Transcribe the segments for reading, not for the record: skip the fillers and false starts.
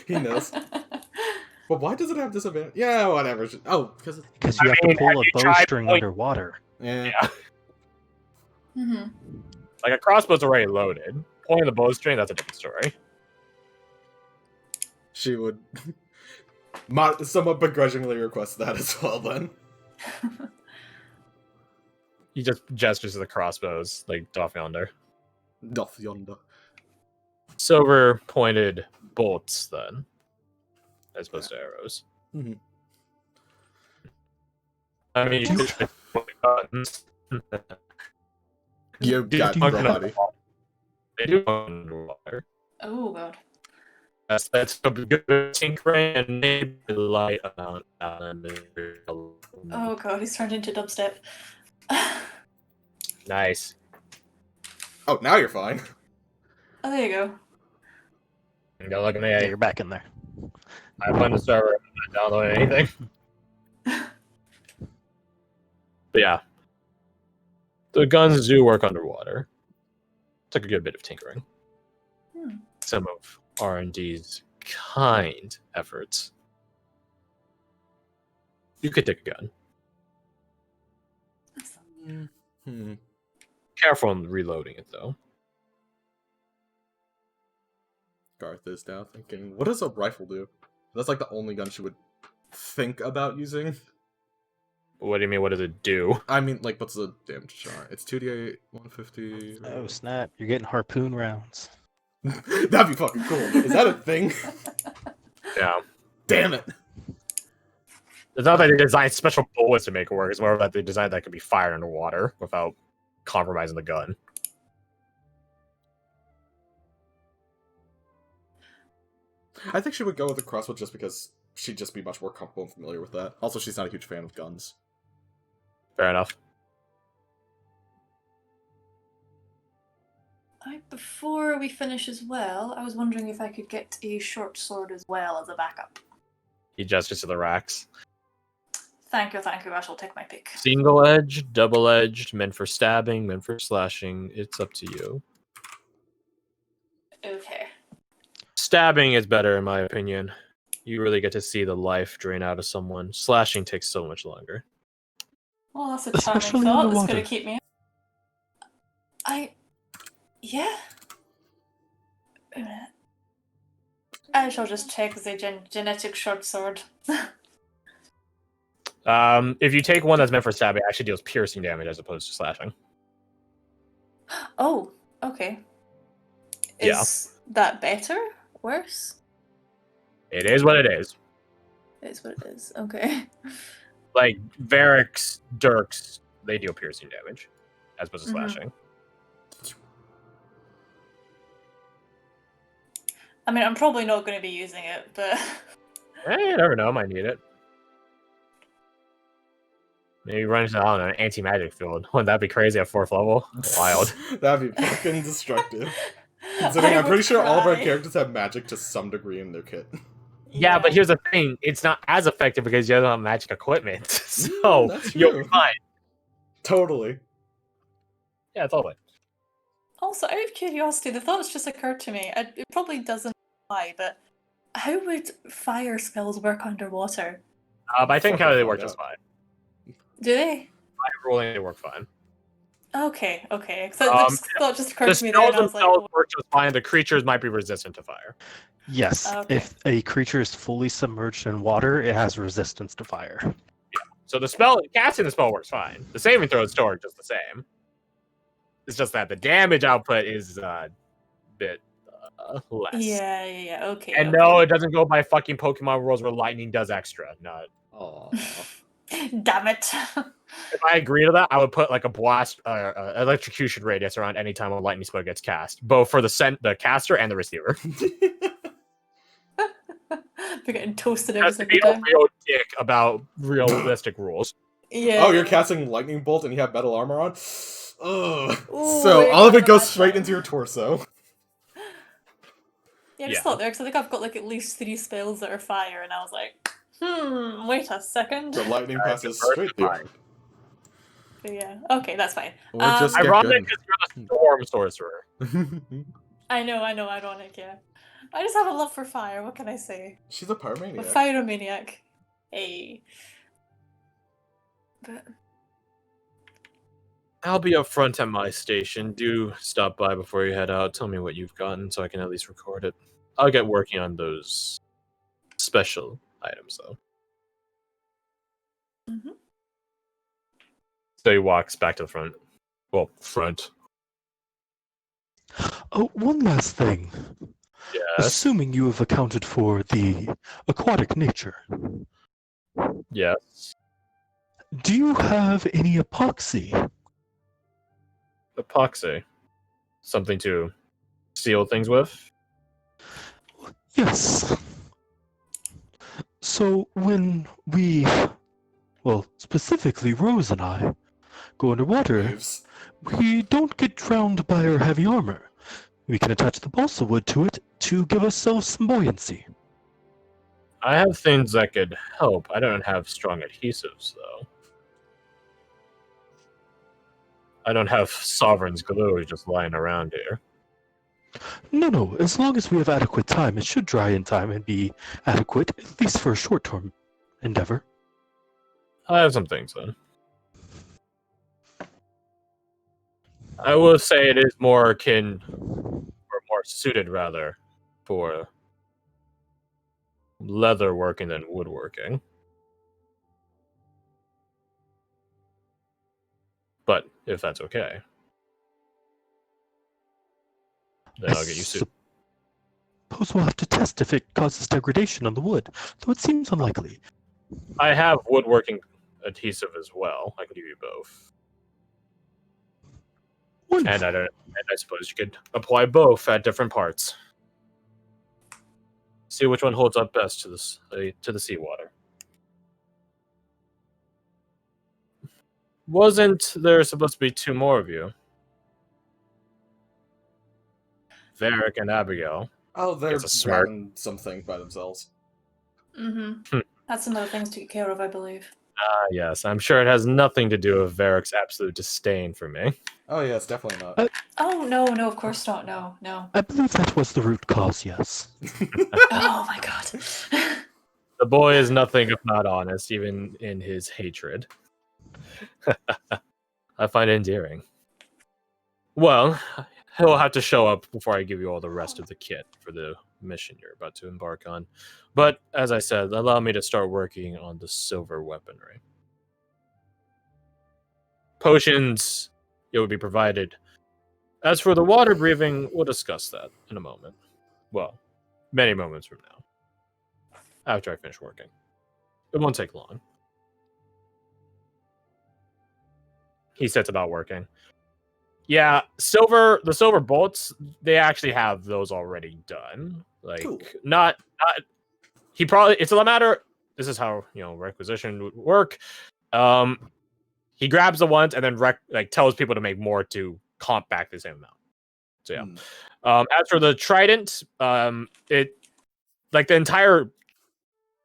He knows. But why does it have disadvantage? Yeah, whatever. Oh, because you have to pull a bowstring underwater. Yeah. Like a crossbow's already loaded. Pulling the bowstring, that's a different story. She would somewhat begrudgingly request that as well, then. He just gestures to the crossbows, like doff yonder. Doth yonder. Silver pointed bolts, then, as opposed to arrows. Mm-hmm. I mean, you could try guns. You got body. They do underwater. Oh god. That's a good tinkering and maybe light amount. Oh god, he's turned into dubstep. Nice. Oh, now you're fine. Oh, there you go. You go look at me. Yeah, you're back in there. I went to the server. I'm not downloading anything. But yeah. The guns do work underwater. Took a good bit of tinkering. Some of R&D's kind efforts. You could take a gun. Careful in reloading it, though. Garth is now thinking, what does a rifle do? That's like the only gun she would think about using. What do you mean, what does it do? I mean, like, what's the damage shot? It's 2d8, 150... Oh, snap. You're getting harpoon rounds. That'd be fucking cool. Is that a thing? Yeah. Damn it. It's not that they designed special bullets to make it work. It's more that they designed that could be fired underwater without compromising the gun. I think she would go with the crossbow just because she'd just be much more comfortable and familiar with that. Also, she's not a huge fan of guns. Fair enough. Before we finish as well, I was wondering if I could get a short sword as well as a backup. He gestures to the racks. Thank you, I shall take my pick. Single edge, double edged, meant for stabbing, meant for slashing. It's up to you. Okay. Stabbing is better, in my opinion. You really get to see the life drain out of someone. Slashing takes so much longer. Well, that's a charming Especially thought. That's underwater. going to keep me... Yeah. Wait a minute. I shall just take the genetic short sword. If you take one that's meant for stabbing, it actually deals piercing damage as opposed to slashing. Oh, okay. Is that better? Worse? It is what it is. It's what it is. Okay. Like, Varric's, Dirks, they deal piercing damage as opposed to slashing. I mean, I'm probably not going to be using it, but... You never know, I might need it. Maybe run into an anti-magic field. Wouldn't that be crazy at 4th level? Wild. That'd be fucking destructive. Considering I'm pretty sure all of our characters have magic to some degree in their kit. Yeah, but here's the thing. It's not as effective because you don't have magic equipment. So, you'll be fine. Totally. Yeah, totally. Also, out of curiosity, the thoughts just occurred to me. It probably doesn't apply, but how would fire spells work underwater? I think how they work just fine. Do they? By ruling, they work fine. Okay. So this thought just occurred to me there, The and I was spells themselves like... work just fine. The creatures might be resistant to fire. Yes, Okay. if a creature is fully submerged in water, it has resistance to fire. So casting the spell works fine. The saving throw is still work just the same. It's just that the damage output is a bit less. Yeah, okay. And no, it doesn't go by fucking Pokemon rules where lightning does extra. No. Damn it. If I agree to that, I would put like a blast, electrocution radius around any time a lightning spell gets cast, both for the caster and the receiver. They're getting toasted every Has to single be a time. real dick about realistic rules. Yeah. Oh, you're casting lightning bolt and you have metal armor on? Ugh. Ooh, So wait, all of it what goes about straight that? into your torso. Yeah, I just thought there, because I think I've got like at least 3 spells that are fire, and I was like, wait a second. The lightning passes straight through. But yeah, okay, that's fine. Or just get Ironic good. because you're the storm sorcerer. I know, ironic, yeah. I just have a love for fire. What can I say? She's a I'm a pyromaniac. pyromaniac. Hey. But I'll be up front at my station. Do stop by before you head out. Tell me what you've gotten so I can at least record it. I'll get working on those special items, though. Mhm. So he walks back to the front. Well, front. Oh, one last thing. Yes. Assuming you have accounted for the aquatic nature, Yes. do you have any epoxy? Epoxy. Something to seal things with? Yes. So when we, well, specifically Rose and I, go underwater, Waves. we don't get drowned by our heavy armor. We can attach the balsa wood to it to give ourselves some buoyancy. I have things that could help. I don't have strong adhesives, though. I don't have Sovereign's glue just lying around here. No, as long as we have adequate time, it should dry in time and be adequate, at least for a short-term endeavor. I have some things, then. I will say it is more akin, or more suited, rather, for leather working than woodworking. But if that's okay, then I'll get you suited. Suppose we'll have to test if it causes degradation on the wood, though it seems unlikely. I have woodworking adhesive as well. I can give you both. Wonderful. And I suppose you could apply both at different parts. See which one holds up best to the seawater. Wasn't there supposed to be two more of you? Varric and Abigail. Oh, they're It's a smirk. grabbing something by themselves. That's another thing to take care of, I believe. Yes, I'm sure it has nothing to do with Varric's absolute disdain for me. Oh yeah, it's definitely not. Oh, no, of course not. No. I believe that was the root cause, yes. Oh my god. The boy is nothing if not honest, even in his hatred. I find it endearing. Well, he'll have to show up before I give you all the rest of the kit for the mission you're about to embark on. But, as I said, allow me to start working on the silver weaponry. Potions, it would be provided. As for the water breathing, we'll discuss that in a moment. Well, many moments from now. After I finish working. It won't take long. He sets about working. Yeah, the silver bolts, they actually have those already done. Like, Cool. not he probably, it's a matter, this is how, requisition would work. He grabs the ones and then tells people to make more to comp back the same amount. So yeah. As for the trident, it, like, the entire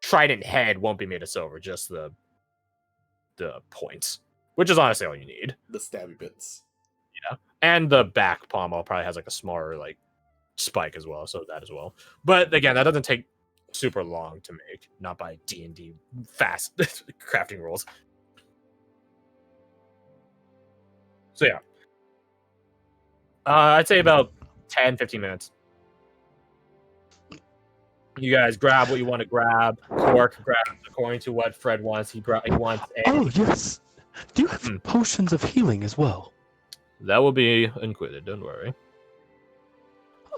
trident head won't be made of silver, just the points, which is honestly all you need. The stabby bits. Yeah, and the back pommel probably has like a smaller like spike as well, so that as well. But again, that doesn't take super long to make, not by D&D fast crafting rules. So yeah, I'd say about 10-15 minutes. You guys grab what you want to grab. Cork grabs according to what Fred wants. He wants a... Oh, yes. Do you have potions of healing as well? That will be included, don't worry.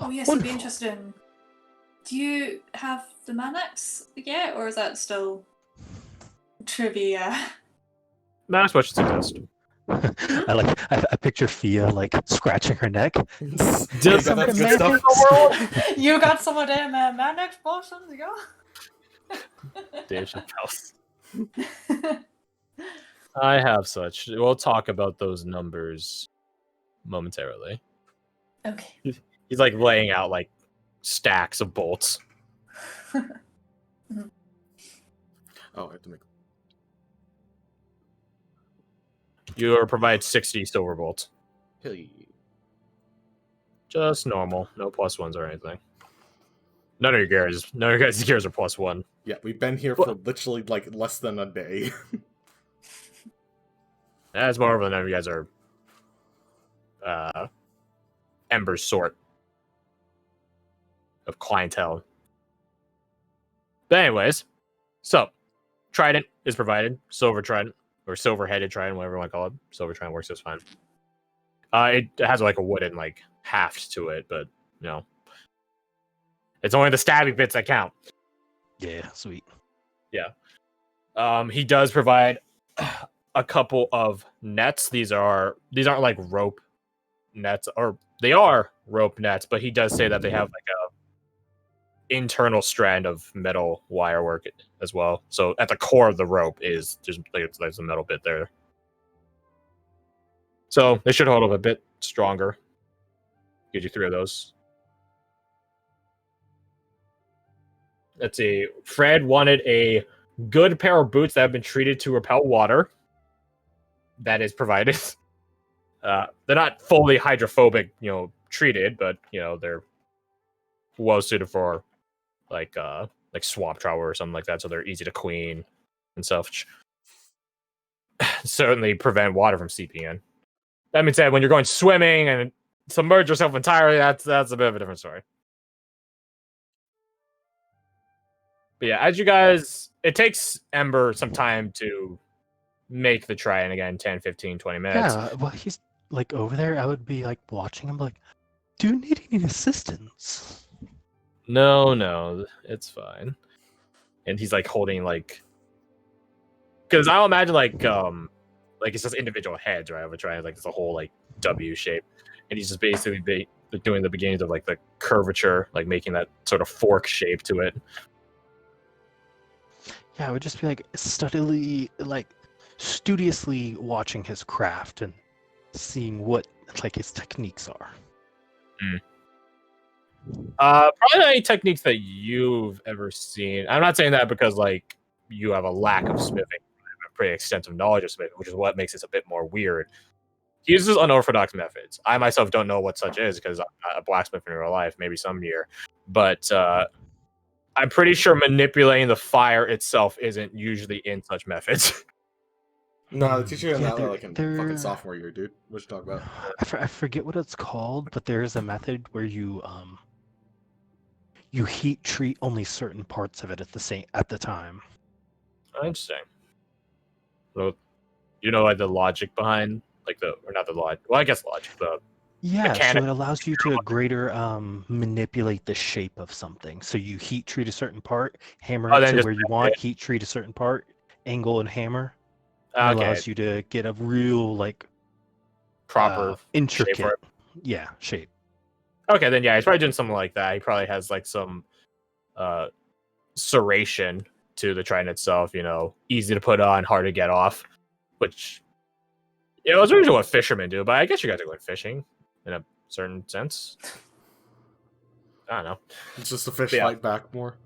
Oh yes, I'd be interested in... Do you have the Manax yet, or is that still trivia? Manax potions exist. I picture Fia like scratching her neck. Just some good good stuff. You got some of them Manax potions, you go? Dave Chappelle's. I have such. We'll talk about those numbers momentarily. Okay. He's like laying out like stacks of bolts. Oh, I have to make... You are provided 60 silver bolts. Hey. Just normal. No plus ones or anything. None of your guys' gears are +1. Yeah, we've been here for literally like less than a day. That's more than none of you guys are Ember's sort of clientele. But anyways, so Trident is provided, Silver Trident, or Silver-headed Trident, whatever you want to call it. Silver Trident works just fine. It has like a wooden like haft to it, but you know, it's only the stabby bits that count. Yeah, sweet. Yeah. He does provide a couple of nets. These aren't like rope nets, or they are rope nets, but he does say that they have like a internal strand of metal wire work as well. So at the core of the rope is just like there's a metal bit there. So they should hold up a bit stronger. Get you 3 of those. Let's see. Fred wanted a good pair of boots that have been treated to repel water. That is provided. They're not fully hydrophobic, treated, but they're well suited for like swamp travel or something like that, so they're easy to clean and such. Certainly prevent water from seeping in. That being said, when you're going swimming and submerge yourself entirely, that's a bit of a different story. But yeah, as you guys, it takes Ember some time to make the try-in again, 10, 15, 20 minutes. Yeah, well, he's like over there. I would be like watching him, like, do you need any assistance? No, it's fine. And he's like holding like, because I'll imagine like it's just individual heads, right? Of a triangle, like it's a whole like W shape, and he's just basically doing the beginnings of like the curvature, like making that sort of fork shape to it. Yeah, I would just be like studiously watching his craft and seeing what like his techniques are. Probably not any techniques that you've ever seen. I'm not saying that because like you have a lack of smithing. I have a pretty extensive knowledge of smithing, which is what makes this a bit more weird. He uses unorthodox methods. I myself don't know what such is because I'm not a blacksmith in real life, maybe some year. But I'm pretty sure manipulating the fire itself isn't usually in such methods. No, they teach you that they're- like in they're- fucking sophomore year, dude. What you talking about? I forget what it's called, but there is a method where you heat treat only certain parts of it at the time. Interesting. So, like the logic behind not the logic. Well, I guess logic. Yeah, mechanic. so it allows you to greater manipulate the shape of something. So you heat treat a certain part, hammer it then to just where you want, heat treat a certain part, angle and hammer. It Okay. allows you to get a real Proper intricate shape for it. shape. Okay, then yeah, he's probably doing something like that. He probably has like some serration to the trident itself, easy to put on, hard to get off. Which it's usually what fishermen do, but I guess you guys are going fishing in a certain sense. I don't know. It's just the fish Yeah. fight back more.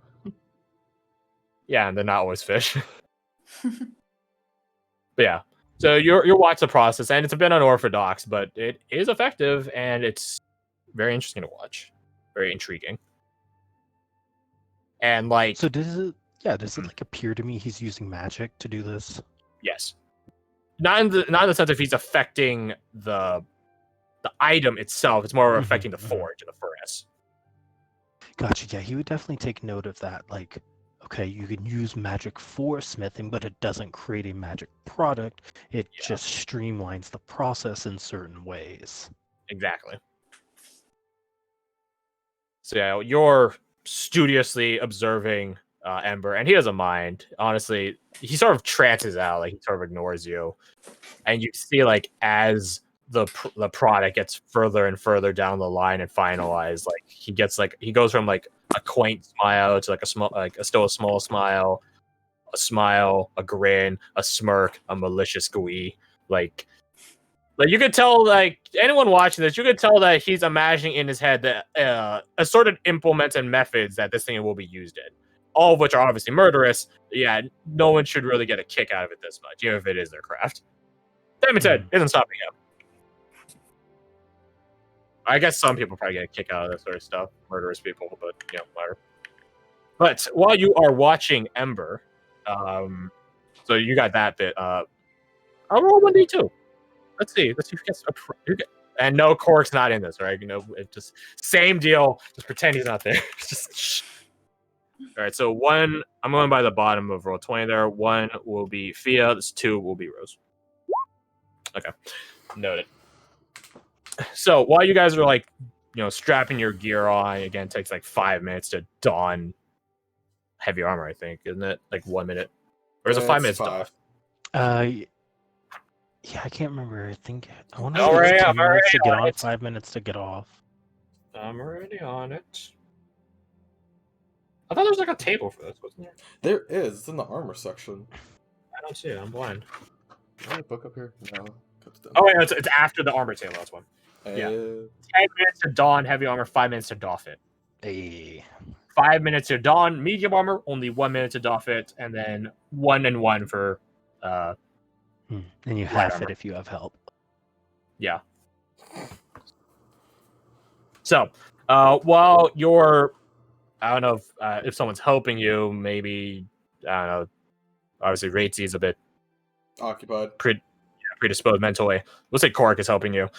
Yeah, and they're not always fish. But yeah. So you're watching the process, and it's a bit unorthodox, but it is effective, and it's very interesting to watch. Very intriguing. And like, So does it like appear to me he's using magic to do this? yes, not in the sense of he's affecting the item itself. It's more affecting the forge and the furnace. Gotcha. Yeah, he would definitely take note of that. Like, okay, you can use magic for smithing, but it doesn't create a magic product. It just streamlines the process in certain ways. Exactly. So yeah, you're studiously observing Ember, and he doesn't mind. Honestly, he sort of trances out, like he sort of ignores you, and you see like as the product gets further and further down the line and finalized, like he goes from like a quaint smile to like a small, like still a small smile, a smile, a grin, a smirk, a malicious glee, like you could tell, like anyone watching this, you could tell that he's imagining in his head that assorted implements and methods that this thing will be used in, all of which are obviously murderous. Yeah, no one should really get a kick out of it this much, even if it is their craft. That being said, isn't stopping him. I guess some people probably get a kick out of this sort of stuff, murderous people, but whatever. But while you are watching Ember, so you got that bit. I'll roll 1d2. Let's see who gets and no, Cork's not in this, right? You know, it just same deal. Just pretend he's not there. Just shh. All right. So 1, I'm going by the bottom of roll 20 there. 1 will be Fia. This 2 will be Rose. Okay, noted. So while you guys are like, strapping your gear on, again, it takes like 5 minutes to don heavy armor. I think, isn't it? Like 1 minute, or is it 5 minutes? 5. Yeah, I can't remember. I think I want to All say right, it's 10 I'm minutes to already get on on, it. 5 minutes to get off. I'm already on it. I thought there was like a table for this, wasn't there? There is. It's in the armor section. I don't see it. I'm blind. Can I book up here? No. Oh wait, it's after the armor table. That's one. Yeah. 10 minutes to don heavy armor, 5 minutes to doff it. Hey. 5 minutes to don medium armor, only 1 minute to doff it, and then 1 and 1 for And you half it if you have help. Yeah. So, while you're, I don't know if someone's helping you, maybe, I don't know, obviously Ratesy is a bit occupied, predisposed mentally. Let's say Cork is helping you.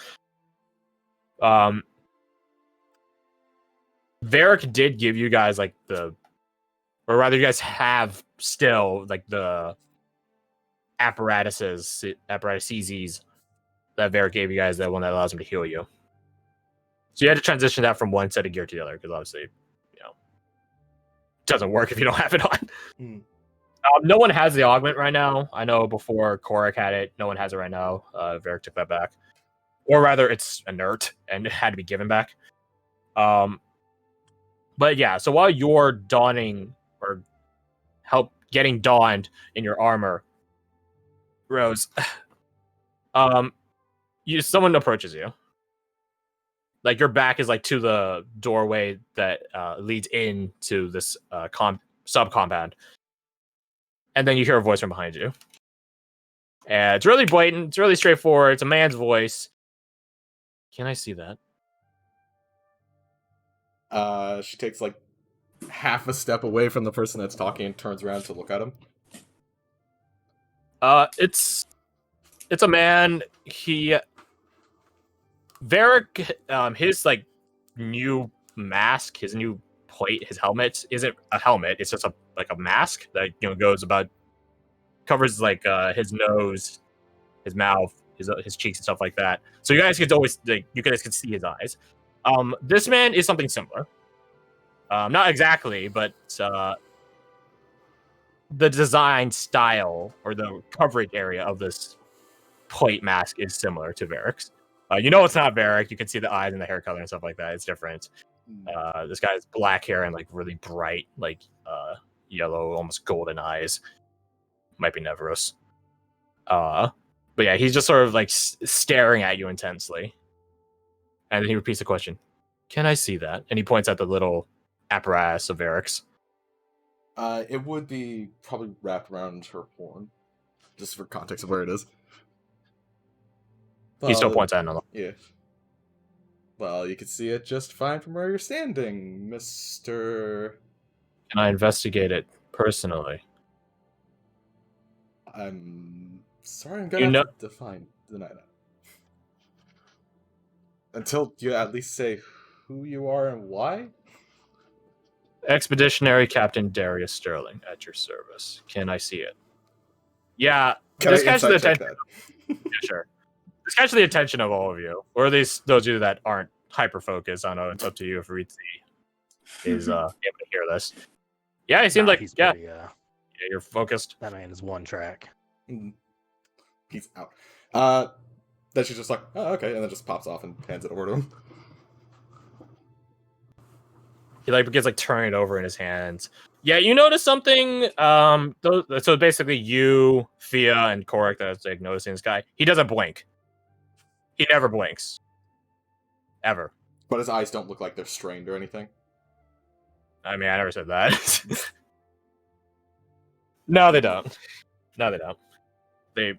Varric did give you guys like or rather, you guys have still like the apparatuses that Varric gave you guys, that one that allows him to heal you. So you had to transition that from one set of gear to the other, because obviously, it doesn't work if you don't have it on. No one has the augment right now. I know before Korak had it, no one has it right now. Varric took that back. Or rather, it's inert and it had to be given back. But yeah, so while you're donning or getting donned in your armor, Rose, someone approaches you. Like your back is like to the doorway that leads into this sub compound, and then you hear a voice from behind you. And it's really blatant. It's really straightforward. It's a man's voice. Can I see that? She takes like half a step away from the person that's talking and turns around to look at him. It's a man. Varric, his like new mask, his new plate, his helmet isn't a helmet. It's just a mask that goes about, covers like his nose, his mouth, his cheeks and stuff like that. So you guys can see his eyes. This man is something similar. Not exactly, but the design style or the coverage area of this plate mask is similar to Varric's. It's not Varric. You can see the eyes and the hair color and stuff like that. It's different. This guy has black hair and like really bright, like yellow, almost golden eyes. Might be Nevros. But yeah, he's just sort of like staring at you intensely. And then he repeats the question, "Can I see that?" And he points at the little apparatus of Varric's. It would be probably wrapped around her horn, just for context of where it is. He still points at another. Yeah. Well, you can see it just fine from where you're standing, Mr. Can I investigate it personally? I'm sorry, I'm gonna have to deny that. Until you at least say who you are and why? Expeditionary Captain Darius Sterling at your service. Can I see it? Yeah, Can I insight check that? Yeah, sure. This catches the attention of all of you, or at least those of you that aren't hyper focused. I don't know. It's up to you if Ritzy is able to hear this. Yeah, it seems like he's yeah. Pretty, You're focused. that man is one track. He's out. Then she's just like, oh, okay, and then just pops off and hands it over to him. He begins turning it over in his hands. Yeah, you notice something. So basically, you, Fia, and Korak that's noticing this guy. He doesn't blink. He never blinks. Ever. But his eyes don't look like they're strained or anything. I mean, I never said that. No, they don't. No, they don't. They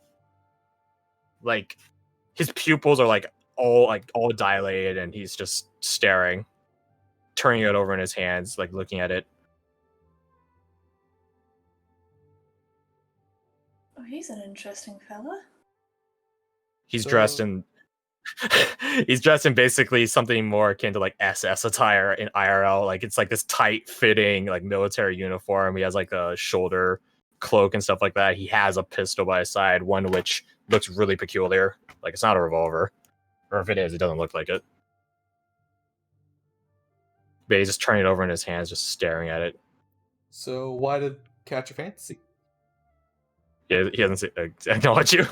his pupils are all dilated, and he's just staring, turning it over in his hands, looking at it. he's an interesting fella. He's dressed in he's dressed in basically something more akin to like SS attire in IRL. Like it's like this tight fitting like military uniform. He has like a shoulder cloak and stuff like that. He has a pistol by his side, one which looks really peculiar. Like it's not a revolver. Or if it is, it doesn't look like it. But he's just turning it over in his hands, just staring at it. So why did Catch Your Fantasy? Yeah, he doesn't acknowledge you.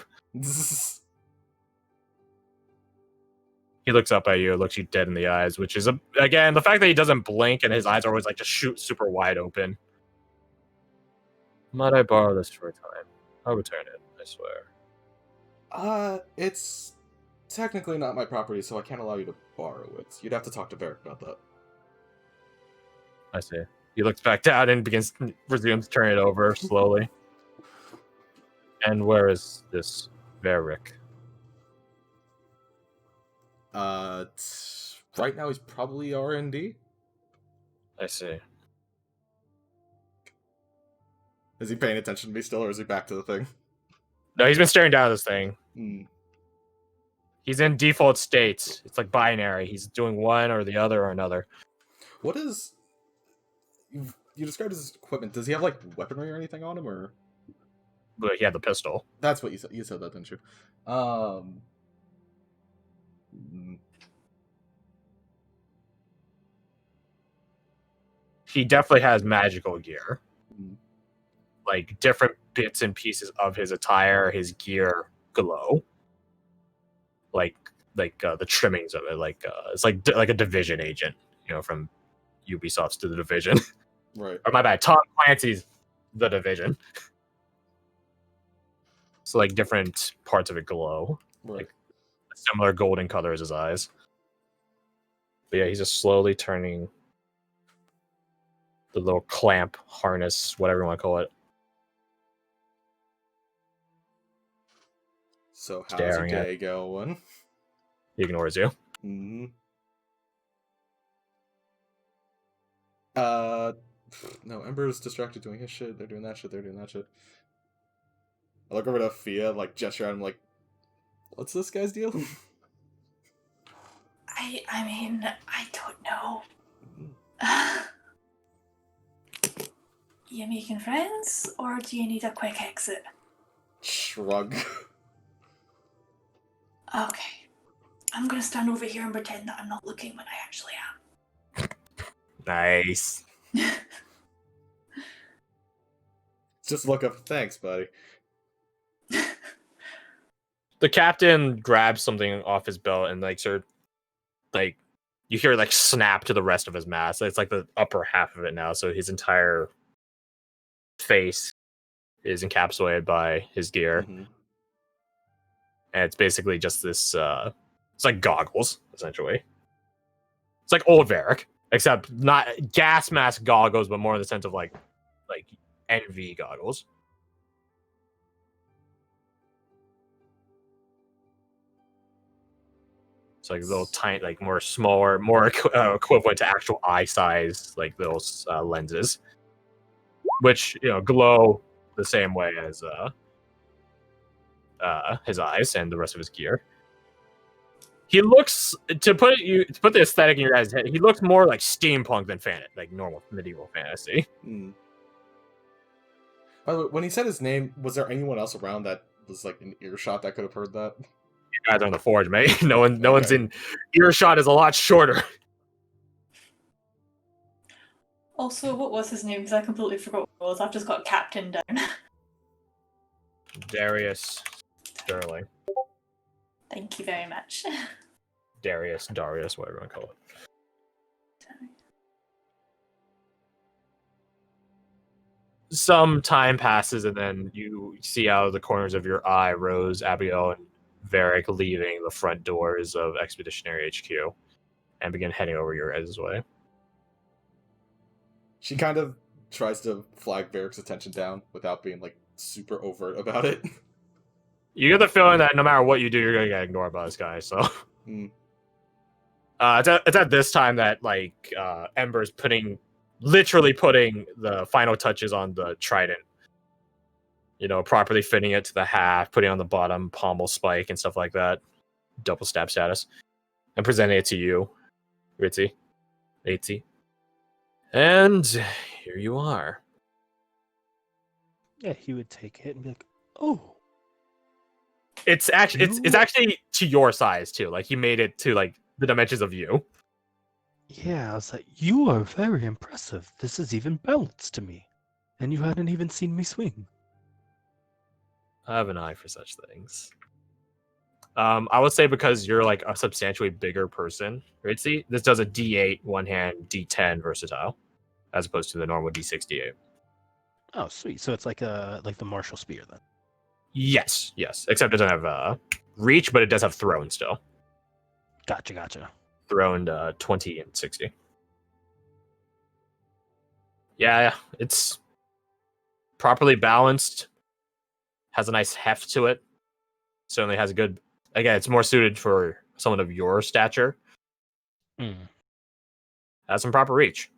He looks up at you, looks you dead in the eyes, which is, again, the fact that he doesn't blink and his eyes are always like just shoot super wide open. Might I borrow this for a time? I'll return it, I swear. It's technically not my property, so I can't allow you to borrow it. You'd have to talk to Varric about that. I see. He looks back down and resumes turning it over slowly. And where is this Varric? Right now he's probably R&D. I see. Is he paying attention to me still, or is he back to the thing? No, he's been staring down at this thing. Hmm. He's in default state. It's like binary. He's doing one or the other or another. What is... You described his equipment. Does he have, like, weaponry or anything on him, or...? But he had the pistol. That's what you said. You said that, didn't you? He definitely has magical gear. Mm. Like, different bits and pieces of his attire, his gear glow. Like the trimmings of it. It's like a Division agent, from Ubisoft's The Division. Right. Or my bad, Tom Clancy's The Division. So, like, different parts of it glow. Right. Like, a similar golden color as his eyes. But yeah, he's just slowly turning the little clamp, harness, whatever you want to call it. So how's your Staring at day going? He ignores you. Mm-hmm. No, Ember's distracted doing his shit. They're doing that shit. They're doing that shit. I look over to Fia, like, gesture at him, like, what's this guy's deal? I mean, I don't know. You making friends, or do you need a quick exit? Shrug. Okay. I'm gonna stand over here and pretend that I'm not looking when I actually am. Nice. Just look up. Thanks, buddy. The captain grabs something off his belt and you hear snap to the rest of his mask. It's like the upper half of it now, so his entire face is encapsulated by his gear. Mm-hmm. And it's basically just this it's like goggles, essentially. It's like old Varric, except not gas mask goggles, but more in the sense of like NV goggles. It's like little tiny, like more smaller, more equivalent to actual eye size, like those lenses, which glow the same way as his eyes and the rest of his gear. He looks to put the aesthetic in your guys' head. He looks more like steampunk than like normal medieval fantasy. Mm. By the way, when he said his name, was there anyone else around that was like in earshot that could have heard that? You guys are on the forge, mate. No one's in earshot. Is a lot shorter. Also, what was his name? Because I completely forgot what it was. I've just got Captain down. Darius Sterling. Thank you very much. Darius, whatever you want to call it. Some time passes, and then you see out of the corners of your eye Rose, Abigail, and Varric leaving the front doors of Expeditionary HQ and begin heading over your guys' way. She kind of tries to flag Varric's attention down without being like super overt about it. You get the feeling that no matter what you do, you're gonna get ignored by this guy. So, it's at this time that Ember's literally putting the final touches on the trident. properly fitting it to the hat, putting on the bottom pommel spike and stuff like that, double stab status, and presenting it to you, Ritzy. And here you are. Yeah, he would take it and be like, "Oh, It's actually to your size too. Like he made it to like the dimensions of you. yeah." I was like, "You are very impressive. This is even balanced to me, and you hadn't even seen me swing." I have an eye for such things. I would say because you're like a substantially bigger person, Ritzy, this does a D8 one hand, D10 versatile, as opposed to the normal D6 D8. Oh, sweet. So it's like the martial spear then. Yes. Except it doesn't have reach, but it does have thrown still. Gotcha. Thrown 20 and 60. Yeah, it's properly balanced. Has a nice heft to it. Certainly has a good. Again, it's more suited for someone of your stature. Has some proper reach.